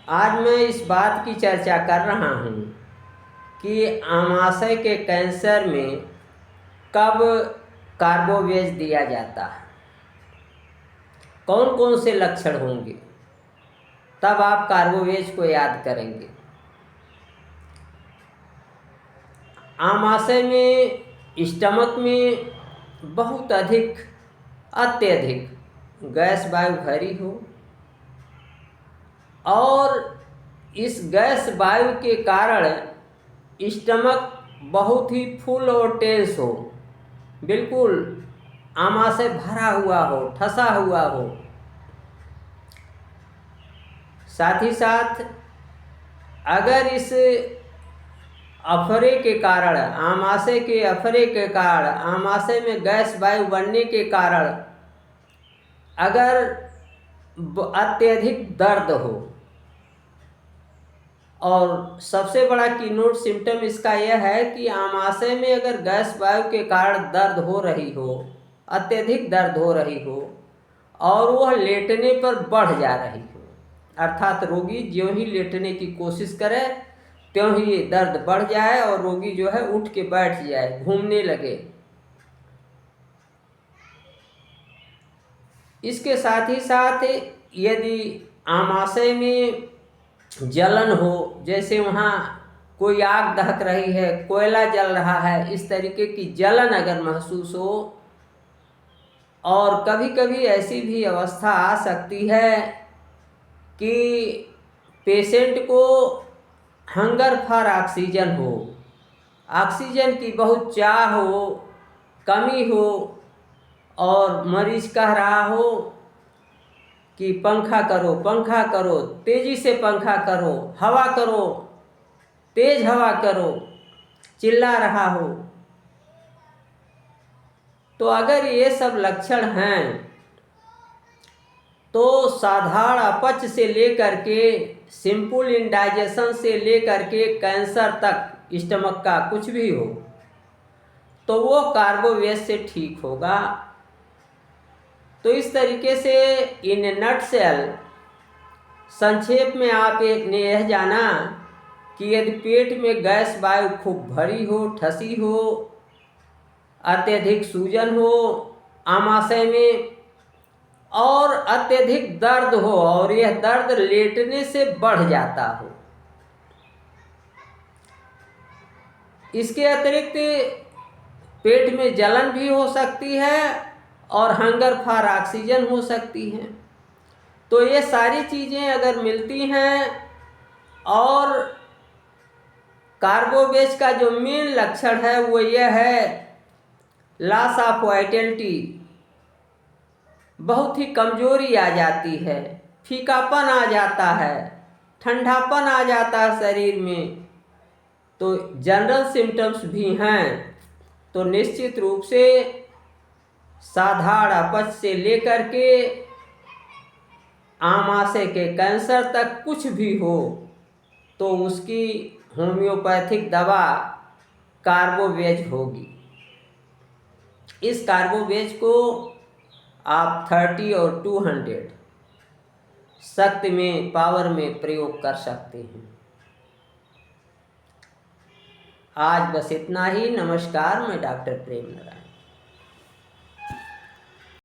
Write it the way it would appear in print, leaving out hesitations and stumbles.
आज मैं इस बात की चर्चा कर रहा हूँ कि आमाशय के कैंसर में कब कार्बोवेज दिया जाता है, कौन कौन से लक्षण होंगे, तब आप कार्बोवेज को याद करेंगे। आमाशय में, स्टमक में बहुत अधिक, अत्यधिक गैस वायु भरी हो और इस गैस वायु के कारण स्टमक बहुत ही फुल और टेंस हो, बिल्कुल आमाशय भरा हुआ हो, ठसा हुआ हो। साथ ही साथ अगर इस अफरे के कारण, आमाशय के अफरे के कारण, आमाशय में गैस वायु बनने के कारण अगर अत्यधिक दर्द हो, और सबसे बड़ा कीनोट सिम्टम इसका यह है कि आमाशय में अगर गैस वायु के कारण दर्द हो रही हो, अत्यधिक दर्द हो रही हो और वह लेटने पर बढ़ जा रही हो, अर्थात रोगी ज्यों ही लेटने की कोशिश करे त्यों ही दर्द बढ़ जाए और रोगी जो है उठ के बैठ जाए, घूमने लगे। इसके साथ ही साथ यदि आमाशय में जलन हो, जैसे वहाँ कोई आग दहक रही है, कोयला जल रहा है, इस तरीके की जलन अगर महसूस हो, और कभी कभी ऐसी भी अवस्था आ सकती है कि पेशेंट को हंगर फॉर ऑक्सीजन हो, ऑक्सीजन की बहुत चाह हो, कमी हो, और मरीज कह रहा हो कि पंखा करो, पंखा करो, तेजी से पंखा करो, हवा करो, तेज हवा करो, चिल्ला रहा हो। तो अगर ये सब लक्षण हैं तो साधारण अपच से लेकर के सिंपल इंडाइजेशन से लेकर के कैंसर तक स्टमक का कुछ भी हो तो वो कार्बोवेज से ठीक होगा। तो इस तरीके से इन नटसेल संक्षेप में आप ने यह जाना कि यदि पेट में गैस वायु खूब भरी हो, ठसी हो, अत्यधिक सूजन हो आमाशय में और अत्यधिक दर्द हो और यह दर्द लेटने से बढ़ जाता हो, इसके अतिरिक्त पेट में जलन भी हो सकती है और हंगर फॉर ऑक्सीजन हो सकती है। तो ये सारी चीज़ें अगर मिलती हैं और कार्बोवेज का जो मेन लक्षण है वो यह है लॉस ऑफ वाइटलिटी, बहुत ही कमजोरी आ जाती है, फीकापन आ जाता है, ठंडापन आ जाता है शरीर में। तो जनरल सिम्टम्स भी हैं। तो निश्चित रूप से साधारण अपच से लेकर के आमाशय के कैंसर तक कुछ भी हो तो उसकी होम्योपैथिक दवा कार्बोवेज होगी। इस कार्बोवेज को आप 30 और 200 शक्ति में, पावर में प्रयोग कर सकते हैं। आज बस इतना ही। नमस्कार, मैं डॉक्टर प्रेम नारायण।